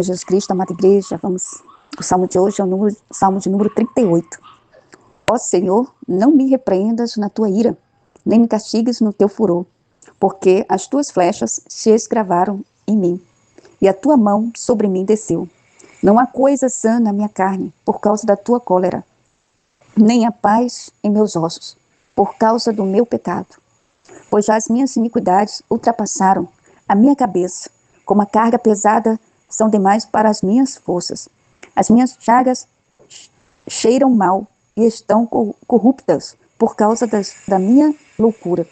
Jesus Cristo, amada igreja, o salmo de hoje é o salmo de número 38. Ó Senhor, não me repreendas na tua ira, nem me castigues no teu furor, porque as tuas flechas se escravaram em mim, e a tua mão sobre mim desceu. Não há coisa sã na minha carne, por causa da tua cólera, nem há paz em meus ossos, por causa do meu pecado. Pois já as minhas iniquidades ultrapassaram a minha cabeça, como a carga pesada são demais para as minhas forças. As minhas chagas cheiram mal e estão corruptas por causa da minha loucura.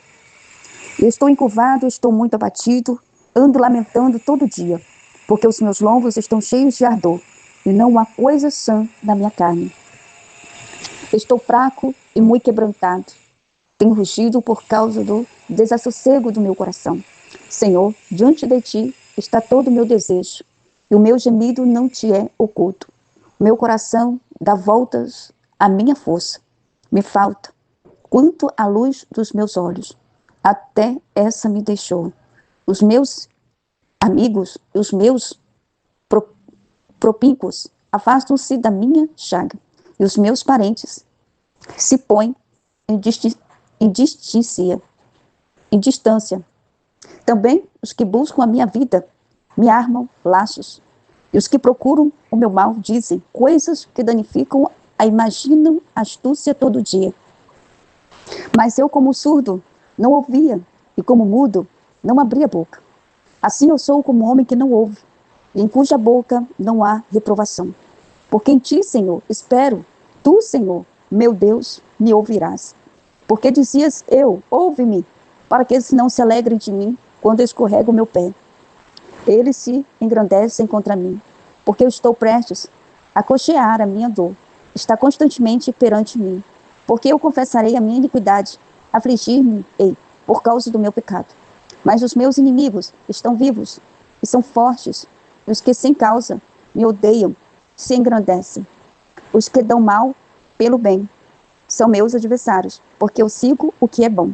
Eu estou encurvado, estou muito abatido, ando lamentando todo dia, porque os meus lombos estão cheios de ardor, e não há coisa sã na minha carne. Estou fraco e muito quebrantado. Tenho rugido por causa do desassossego do meu coração. Senhor, diante de ti está todo o meu desejo, e o meu gemido não te é oculto. Meu coração dá voltas à minha força. Me falta, quanto à luz dos meus olhos. Até essa me deixou. Os meus amigos, os meus propíncos, afastam-se da minha chaga, e os meus parentes se põem em distância. Também os que buscam a minha vida me armam laços, e os que procuram o meu mal dizem coisas que danificam, imaginam astúcia todo dia. Mas eu, como surdo, não ouvia, e como mudo, não abria a boca. Assim eu sou como um homem que não ouve, e em cuja boca não há reprovação. Porque em ti, Senhor, espero, tu, Senhor, meu Deus, me ouvirás. Porque dizias ouve-me, para que eles não se alegrem de mim quando eu escorrego o meu pé. Eles se engrandecem contra mim, porque eu estou prestes a cochear a minha dor. Está constantemente perante mim. Porque eu confessarei a minha iniquidade, afligir-me-ei por causa do meu pecado. Mas os meus inimigos estão vivos e são fortes, e os que sem causa me odeiam se engrandecem. Os que dão mal pelo bem são meus adversários, porque eu sigo o que é bom.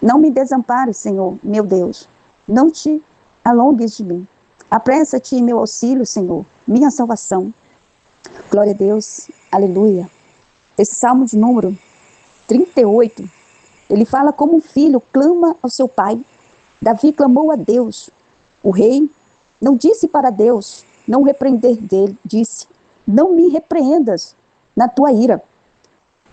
Não me desampares, Senhor, meu Deus. Não te alongues de mim. Apressa-te em meu auxílio, Senhor, minha salvação. Glória a Deus. Aleluia. Esse salmo de número 38, ele fala como um filho clama ao seu pai. Davi clamou a Deus. O rei não disse para Deus não repreender dele, disse: não me repreendas na tua ira.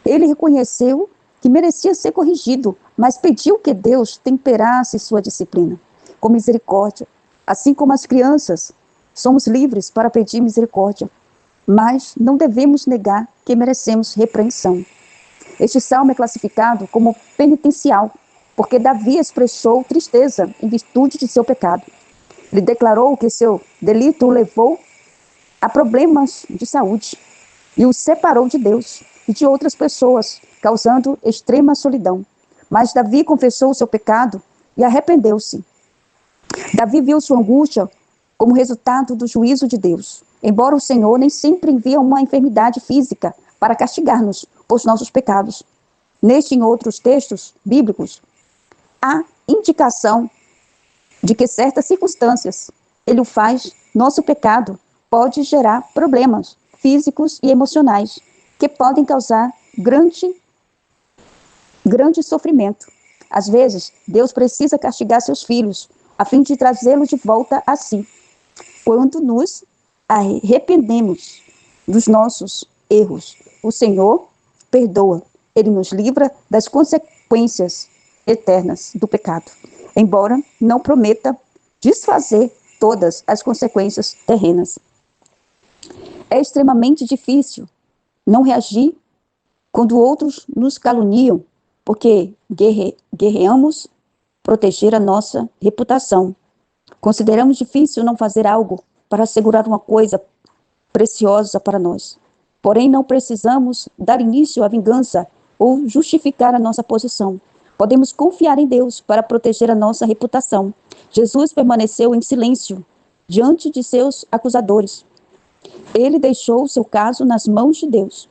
Ele reconheceu que merecia ser corrigido, mas pediu que Deus temperasse sua disciplina com misericórdia. Assim como as crianças, somos livres para pedir misericórdia, mas não devemos negar que merecemos repreensão. Este salmo é classificado como penitencial, porque Davi expressou tristeza em virtude de seu pecado. Ele declarou que seu delito o levou a problemas de saúde e o separou de Deus e de outras pessoas, causando extrema solidão. Mas Davi confessou o seu pecado e arrependeu-se. Davi viu sua angústia como resultado do juízo de Deus. Embora o Senhor nem sempre envia uma enfermidade física para castigar-nos por nossos pecados. Neste e em outros textos bíblicos, há indicação de que certas circunstâncias ele o faz, nosso pecado pode gerar problemas físicos e emocionais que podem causar grande sofrimento. Às vezes, Deus precisa castigar seus filhos a fim de trazê-los de volta a si. Quando nos arrependemos dos nossos erros, o Senhor perdoa. Ele nos livra das consequências eternas do pecado, embora não prometa desfazer todas as consequências terrenas. É extremamente difícil não reagir quando outros nos caluniam, porque guerreamos proteger a nossa reputação. Consideramos difícil não fazer algo para assegurar uma coisa preciosa para nós. Porém, não precisamos dar início à vingança ou justificar a nossa posição. Podemos confiar em Deus para proteger a nossa reputação. Jesus permaneceu em silêncio diante de seus acusadores. Ele deixou seu caso nas mãos de Deus.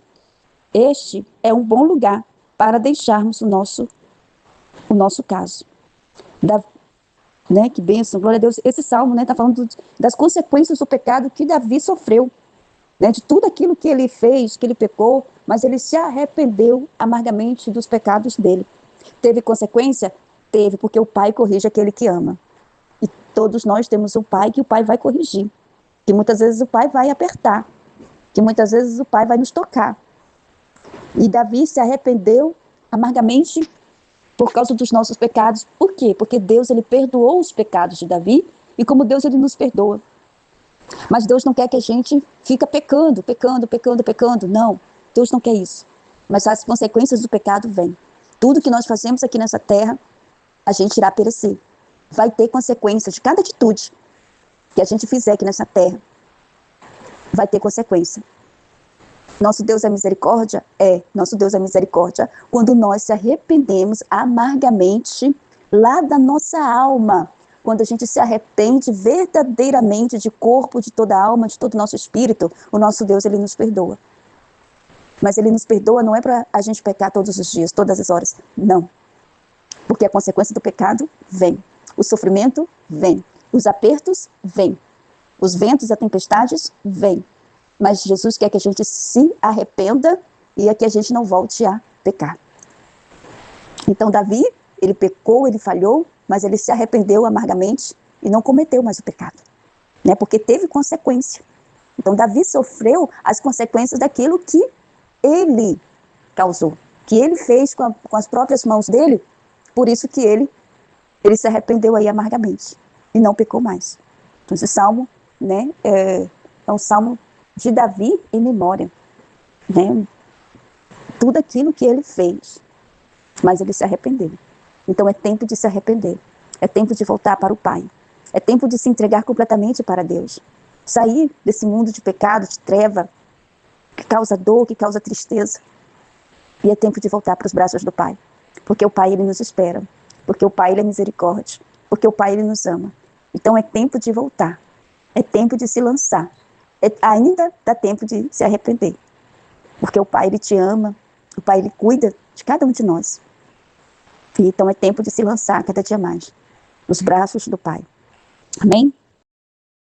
Este é um bom lugar para deixarmos o nosso caso. né? Que bênção, glória a Deus. Esse salmo, né, está falando das consequências do pecado que Davi sofreu, né? De tudo aquilo que ele fez, que ele pecou, mas ele se arrependeu amargamente dos pecados dele. Teve consequência? Teve, porque o pai corrige aquele que ama. E todos nós temos um pai que o pai vai corrigir, que muitas vezes o pai vai apertar, que muitas vezes o pai vai nos tocar. E Davi se arrependeu amargamente por causa dos nossos pecados. Por quê? Porque Deus, ele perdoou os pecados de Davi, e como Deus, ele nos perdoa. Mas Deus não quer que a gente fique pecando. Não, Deus não quer isso. Mas as consequências do pecado vêm. Tudo que nós fazemos aqui nessa terra, a gente irá perecer. Vai ter consequências de cada atitude que a gente fizer aqui nessa terra. Vai ter consequência. Nosso Deus é misericórdia? É, nosso Deus é misericórdia quando nós se arrependemos amargamente lá da nossa alma. Quando a gente se arrepende verdadeiramente de corpo, de toda a alma, de todo o nosso espírito, o nosso Deus, ele nos perdoa. Mas ele nos perdoa não é para a gente pecar todos os dias, todas as horas. Não. Porque a consequência do pecado vem. O sofrimento vem. Os apertos vêm. Os ventos e as tempestades vêm. Mas Jesus quer que a gente se arrependa e é que a gente não volte a pecar. Então Davi, ele pecou, ele falhou, mas ele se arrependeu amargamente e não cometeu mais o pecado, né? Porque teve consequência. Então Davi sofreu as consequências daquilo que ele causou, que ele fez com as próprias mãos dele, por isso que ele se arrependeu aí amargamente e não pecou mais. Então esse salmo, né, é um salmo de Davi em memória, né? Tudo aquilo que ele fez, mas ele se arrependeu. Então é tempo de se arrepender, é tempo de voltar para o Pai, é tempo de se entregar completamente para Deus, sair desse mundo de pecado, de treva, que causa dor, que causa tristeza, e é tempo de voltar para os braços do Pai, porque o Pai, ele nos espera, porque o Pai, ele é misericórdia, porque o Pai, ele nos ama. Então é tempo de voltar, é tempo de se lançar, ainda dá tempo de se arrepender, porque o Pai, ele te ama, o Pai, ele cuida de cada um de nós. E então é tempo de se lançar cada dia mais nos braços do Pai. Amém?